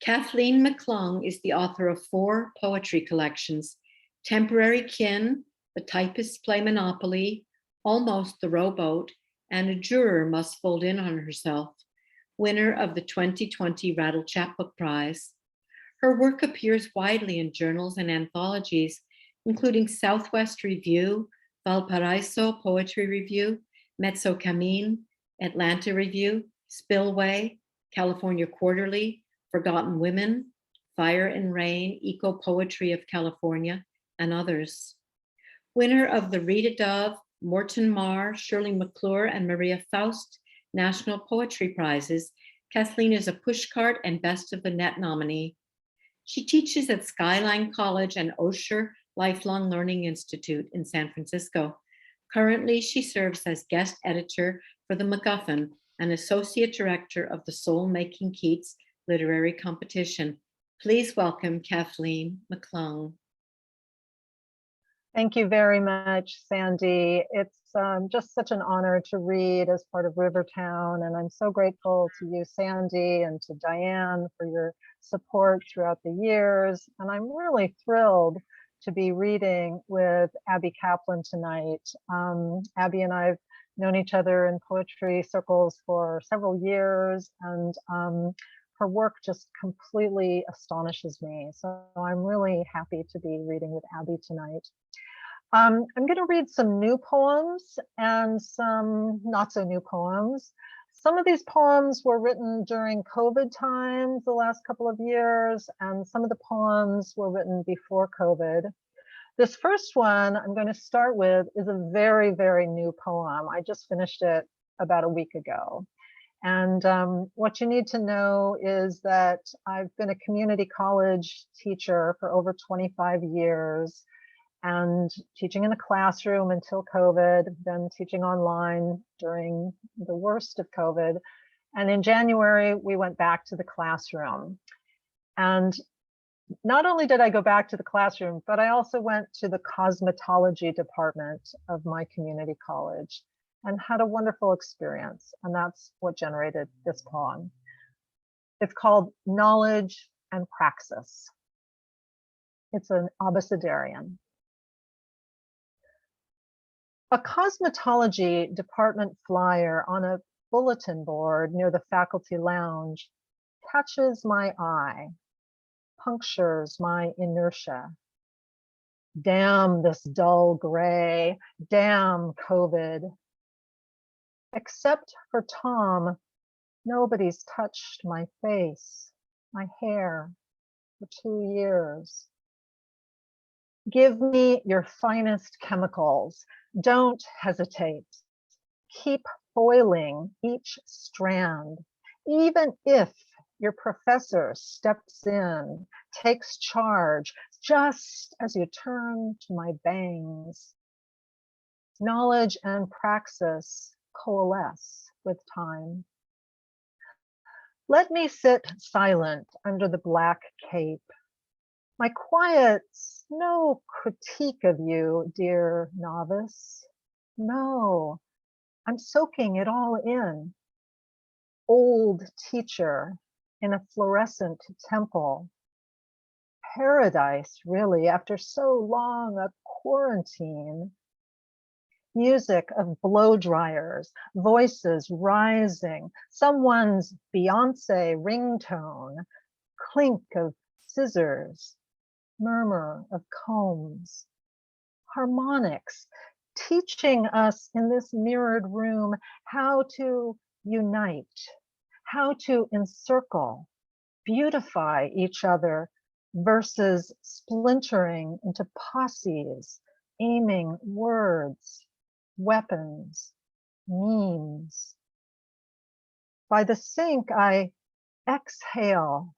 Kathleen McClung is the author of 4 poetry collections: Temporary Kin, The Typist's Play Monopoly, Almost the Rowboat, and A Juror Must Fold In on Herself, winner of the 2020 Rattle Chapbook Prize. Her work appears widely in journals and anthologies, including Southwest Review, Valparaiso Poetry Review, Mezzo Cammin, Atlanta Review, Spillway, California Quarterly, Forgotten Women, Fire and Rain, Eco Poetry of California, and others. Winner of the Rita Dove, Morton Marr, Shirley McClure, and Maria Faust National Poetry Prizes, Kathleen is a Pushcart and Best of the Net nominee. She teaches at Skyline College and Osher Lifelong Learning Institute in San Francisco. Currently, she serves as guest editor for The MacGuffin and associate director of the Soul Making Keats Literary Competition. Please welcome Kathleen McClung. Thank you very much, Sandy. It's just such an honor to read as part of Rivertown, and I'm so grateful to you, Sandy, and to Diane for your support throughout the years. And I'm really thrilled to be reading with Abby Kaplan tonight. Abby and I've known each other in poetry circles for several years, and her work just completely astonishes me. So I'm really happy to be reading with Abby tonight. I'm going to read some new poems and some not so new poems. Some of these poems were written during COVID times the last couple of years, and some of the poems were written before COVID. This first one I'm going to start with is a very, very new poem. I just finished it about a week ago. And what you need to know is that I've been a community college teacher for over 25 years and teaching in a classroom until COVID, then teaching online during the worst of COVID. And in January, we went back to the classroom. And not only did I go back to the classroom, but I also went to the cosmetology department of my community college and had a wonderful experience. And that's what generated this poem. It's called Knowledge and Praxis. It's an abecedarian. A cosmetology department flyer on a bulletin board near the faculty lounge catches my eye, punctures my inertia. Damn this dull gray, damn COVID. Except for Tom, nobody's touched my face, my hair, for 2 years. Give me your finest chemicals. Don't hesitate. Keep foiling each strand, even if your professor steps in, takes charge, just as you turn to my bangs. Knowledge and praxis coalesce with time. Let me sit silent under the black cape. My quiet's no critique of you, dear novice. No, I'm soaking it all in. Old teacher in a fluorescent temple. Paradise, really, after so long a quarantine. Music of blow dryers, voices rising, someone's Beyonce ringtone, clink of scissors, murmur of combs, harmonics, teaching us in this mirrored room how to unite, how to encircle, beautify each other versus splintering into posses, aiming words, weapons, memes. By the sink, I exhale,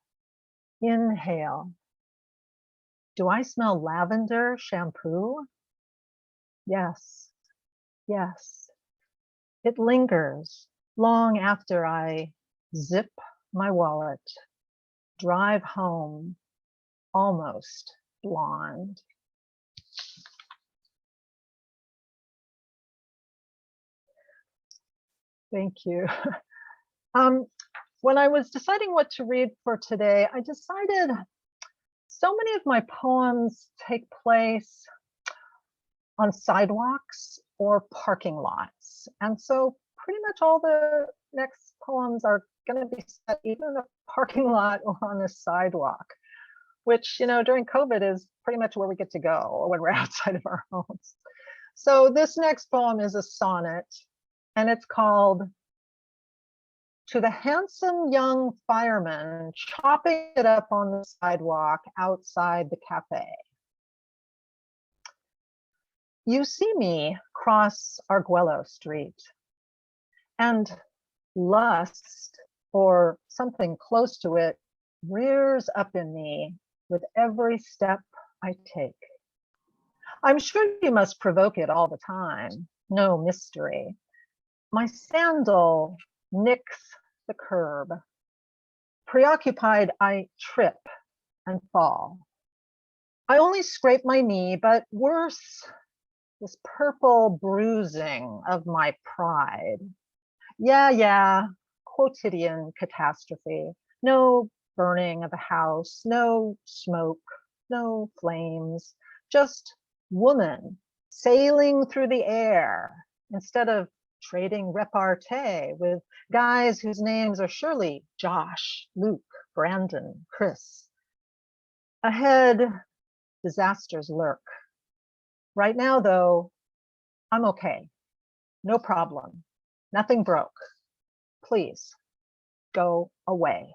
inhale. Do I smell lavender shampoo? Yes, yes. It lingers long after I zip my wallet, drive home, almost blonde. Thank you. When I was deciding what to read for today, I decided so many of my poems take place on sidewalks or parking lots. And so pretty much all the next poems are going to be set either in a parking lot or on a sidewalk, which, during COVID is pretty much where we get to go when we're outside of our homes. So this next poem is a sonnet, and it's called "To the Handsome Young Fireman Chopping It Up on the Sidewalk Outside the Cafe. You see me cross Arguello Street, and lust, or something close to it, rears up in me with every step I take. I'm sure you must provoke it all the time, no mystery. My sandal nicks the curb. Preoccupied, I trip and fall. I only scrape my knee, but worse, this purple bruising of my pride. Yeah, quotidian catastrophe. No burning of a house, no smoke, no flames, just woman sailing through the air instead of trading repartee with guys whose names are surely Josh, Luke, Brandon, Chris. Ahead, disasters lurk. Right now, though, I'm okay. No problem. Nothing broke. Please go away.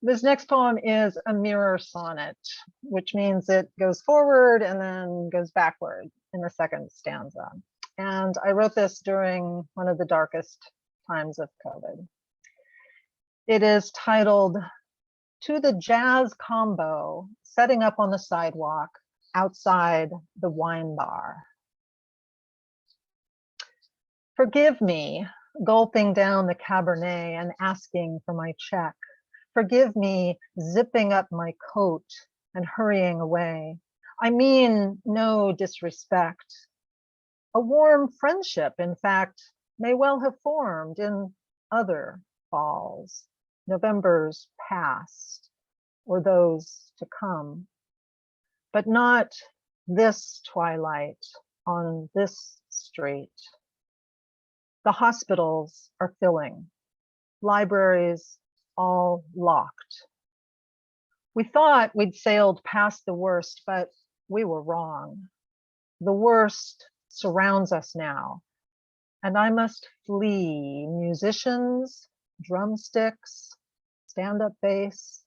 This next poem is a mirror sonnet, which means it goes forward and then goes backward in the second stanza. And I wrote this during one of the darkest times of COVID. It is titled "To the Jazz Combo Setting Up on the Sidewalk Outside the Wine Bar." Forgive me gulping down the Cabernet and asking for my check. Forgive me zipping up my coat and hurrying away. I mean no disrespect. A warm friendship, in fact, may well have formed in other falls, Novembers past, or those to come, but not this twilight on this street. The hospitals are filling, libraries all locked. We thought we'd sailed past the worst, but we were wrong. The worst surrounds us now, and I must flee musicians, drumsticks, stand-up bass.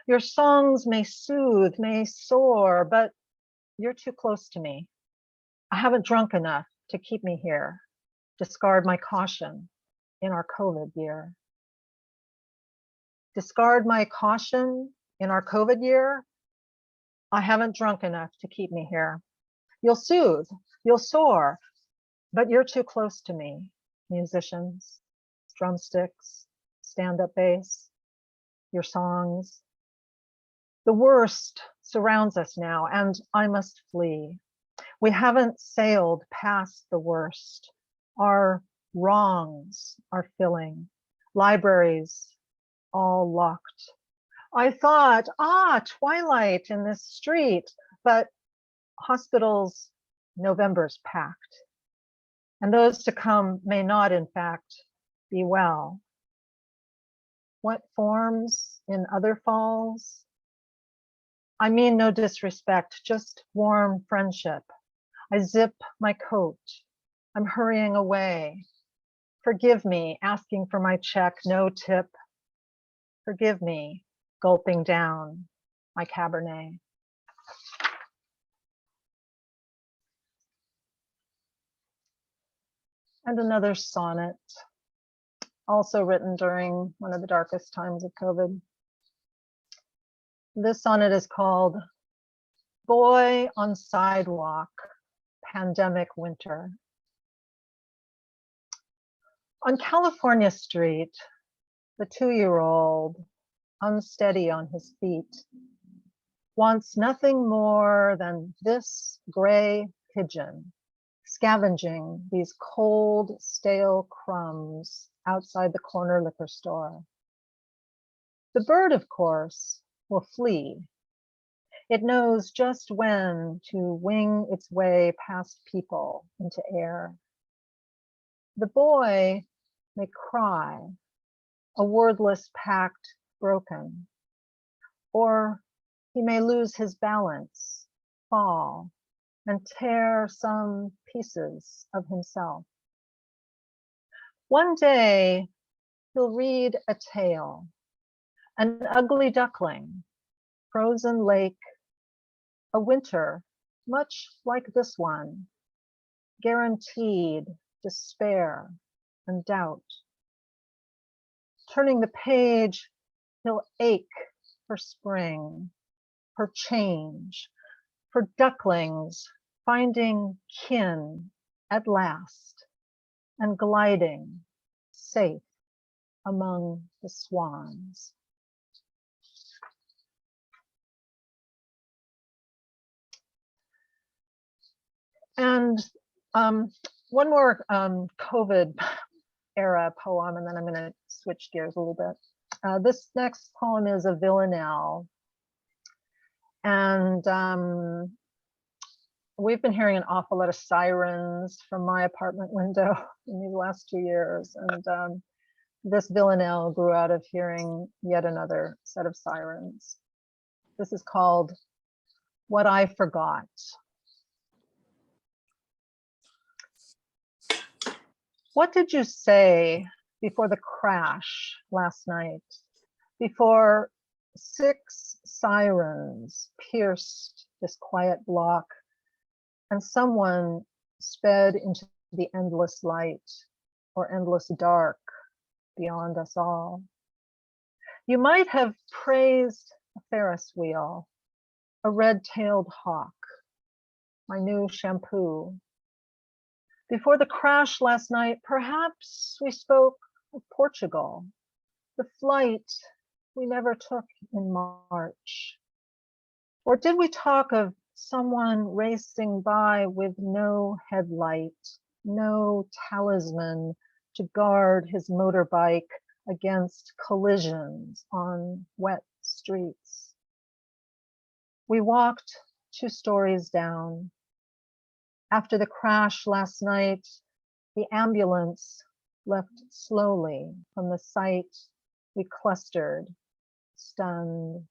Your songs may soothe, may soar, but you're too close to me. I haven't drunk enough to keep me here. Discard my caution in our COVID year. Discard my caution in our COVID year. I haven't drunk enough to keep me here. You'll soothe, you'll soar, but you're too close to me. Musicians, drumsticks, stand-up bass, your songs. The worst surrounds us now, and I must flee. We haven't sailed past the worst. Our wrongs are filling. Libraries all locked. I thought, twilight in this street, but hospitals, November's packed. And those to come may not, in fact, be well. What forms in other falls? I mean no disrespect, just warm friendship. I zip my coat. I'm hurrying away. Forgive me, asking for my check, no tip. Forgive me, gulping down my Cabernet. And another sonnet, also written during one of the darkest times of COVID. This sonnet is called "Boy on Sidewalk, Pandemic Winter." On California Street, the 2-year-old, unsteady on his feet, wants nothing more than this gray pigeon scavenging these cold, stale crumbs outside the corner liquor store. The bird, of course, will flee. It knows just when to wing its way past people into air. The boy may cry, a wordless pact broken, or he may lose his balance, fall, and tear some pieces of himself. One day, he'll read a tale, an ugly duckling, frozen lake, a winter much like this one, guaranteed despair and doubt. Turning the page, he'll ache for spring, for change, for ducklings finding kin at last and gliding safe among the swans. And one more COVID era poem, and then I'm going to switch gears a little bit. This next poem is a Villanelle. And we've been hearing an awful lot of sirens from my apartment window in these last 2 years. And this Villanelle grew out of hearing yet another set of sirens. This is called What I Forgot. What did you say before the crash last night? Before 6 sirens pierced this quiet block and someone sped into the endless light or endless dark beyond us all? You might have praised a Ferris wheel, a red-tailed hawk, my new shampoo. Before the crash last night, perhaps we spoke of Portugal, the flight we never took in March. Or did we talk of someone racing by with no headlight, no talisman to guard his motorbike against collisions on wet streets? We walked 2 stories down. After the crash last night, the ambulance left slowly from the site we clustered, stunned.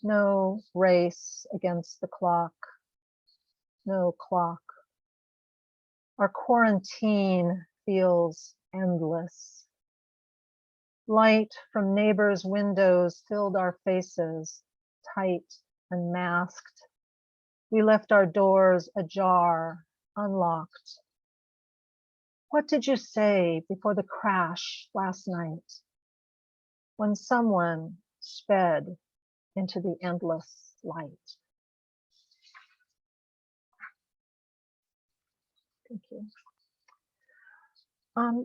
No race against the clock, no clock. Our quarantine feels endless. Light from neighbors' windows filled our faces, tight and masked. We left our doors ajar, unlocked. What did you say before the crash last night? When someone sped into the endless light. Thank you.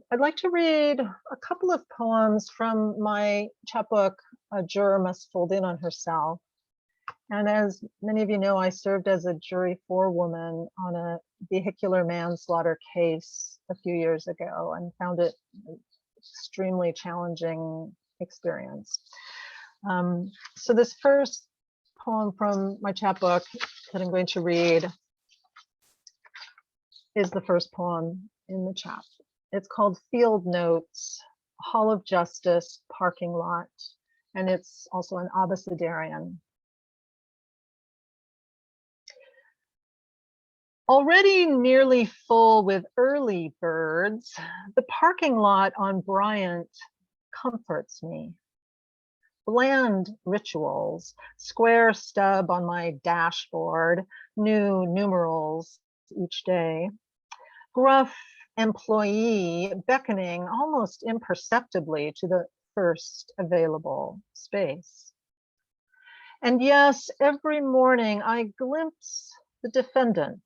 I'd like to read a couple of poems from my chapbook, A Juror Must Fold In on Herself. And as many of you know, I served as a jury forewoman on a vehicular manslaughter case a few years ago and found it an extremely challenging experience. So this first poem from my chapbook that I'm going to read is the first poem in the chap. It's called Field Notes, Hall of Justice Parking Lot, and it's also an abecedarian. Already nearly full with early birds, the parking lot on Bryant comforts me. Bland rituals, square stub on my dashboard, new numerals each day. Gruff employee beckoning almost imperceptibly to the first available space. And yes, every morning I glimpse the defendant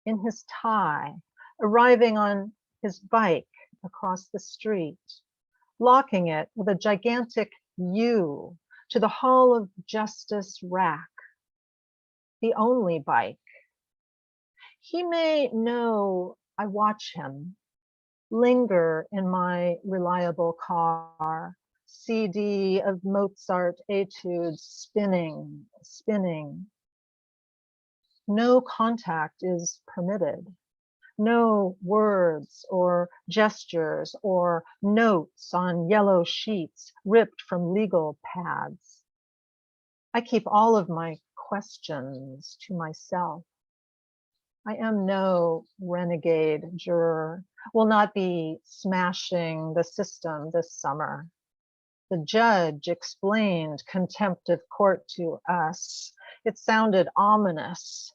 in his tie, arriving on his bike across the street, locking it with a gigantic U to the Hall of Justice rack, the only bike. He may know I watch him, linger in my reliable car, CD of Mozart etudes spinning, spinning. No contact is permitted. No words or gestures or notes on yellow sheets ripped from legal pads. I keep all of my questions to myself. I am no renegade juror, will not be smashing the system this summer. The judge explained contempt of court to us. It sounded ominous.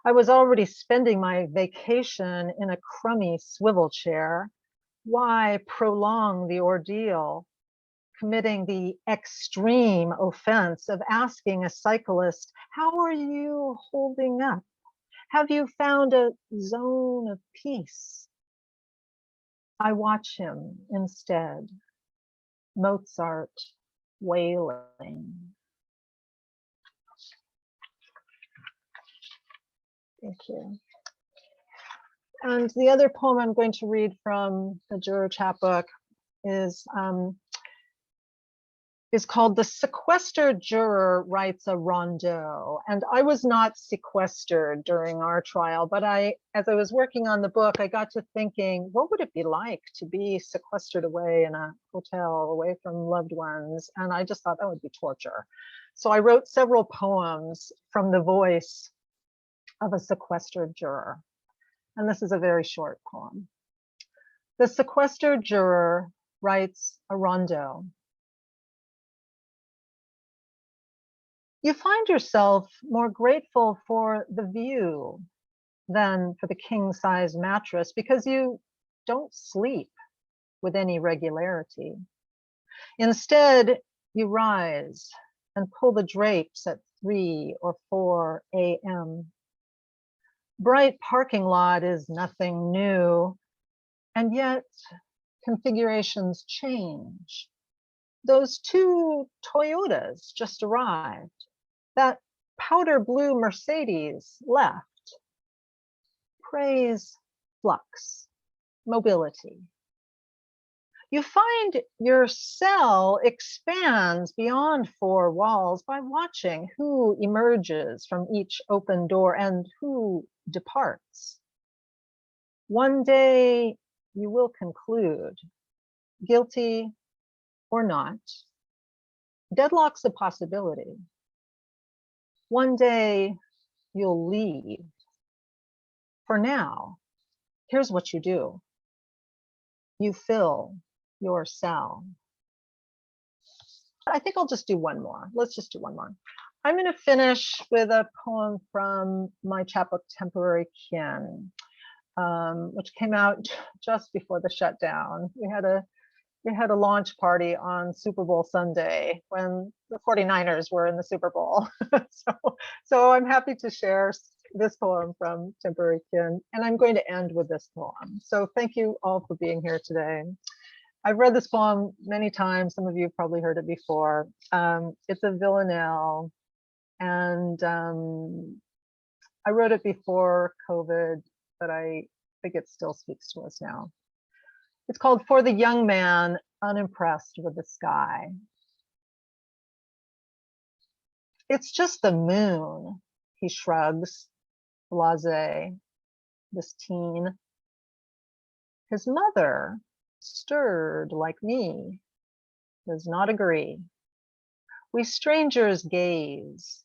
I was already spending my vacation in a crummy swivel chair. Why prolong the ordeal, committing the extreme offense of asking a cyclist, how are you holding up? Have you found a zone of peace? I watch him instead, Mozart wailing. Thank you. And the other poem I'm going to read from the juror chapbook is called The Sequestered Juror Writes a Rondeau. And I was not sequestered during our trial, but as I was working on the book, I got to thinking, what would it be like to be sequestered away in a hotel, away from loved ones? And I just thought that would be torture. So I wrote several poems from the voice of a sequestered juror. And this is a very short poem. The sequestered juror writes a rondeau. You find yourself more grateful for the view than for the king-size mattress because you don't sleep with any regularity. Instead, you rise and pull the drapes at 3 or 4 a.m. Bright parking lot is nothing new, and yet configurations change. Those 2 Toyotas just arrived. That powder blue Mercedes left. Praise flux, mobility. You find your cell expands beyond 4 walls by watching who emerges from each open door and who departs. One day you will conclude, guilty or not. Deadlock's a possibility. One day you'll leave. For now, here's what you do. You fill your cell. I think I'll just do one more. Let's just do one more. I'm going to finish with a poem from my chapbook, Temporary Kin, which came out just before the shutdown. We had a launch party on Super Bowl Sunday when the 49ers were in the Super Bowl. so I'm happy to share this poem from Temporary Kin, and I'm going to end with this poem. So thank you all for being here today. I've read this poem many times. Some of you have probably heard it before. It's a Villanelle, and I wrote it before COVID, but I think it still speaks to us now. It's called For the Young Man Unimpressed with the Sky. It's just the moon, he shrugs, blasé, this teen. His mother, stirred like me, does not agree. We strangers gaze,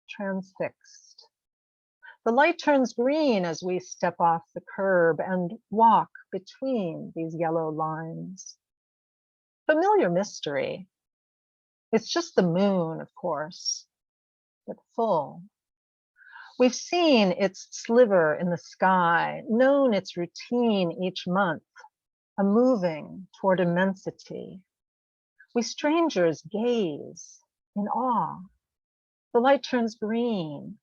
transfixed. The light turns green as we step off the curb and walk between these yellow lines. Familiar mystery. It's just the moon, of course, but full. We've seen its sliver in the sky, known its routine each month, a moving toward immensity. We strangers gaze in awe. The light turns green.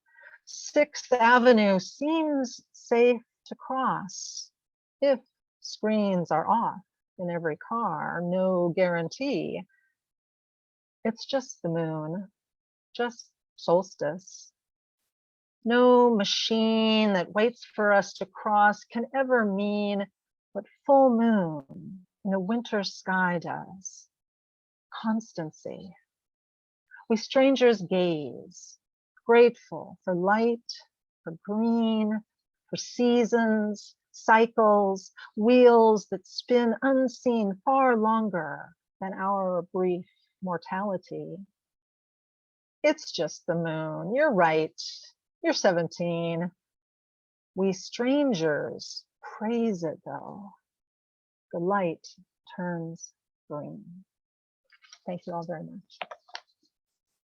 6th Avenue seems safe to cross if screens are off in every car, no guarantee. It's just the moon, just solstice. No machine that waits for us to cross can ever mean what full moon in a winter sky does. Constancy. We strangers gaze, grateful for light, for green, for seasons, cycles, wheels that spin unseen far longer than our brief mortality. It's just the moon. You're right. You're 17. We strangers praise it though. The light turns green. Thank you all very much.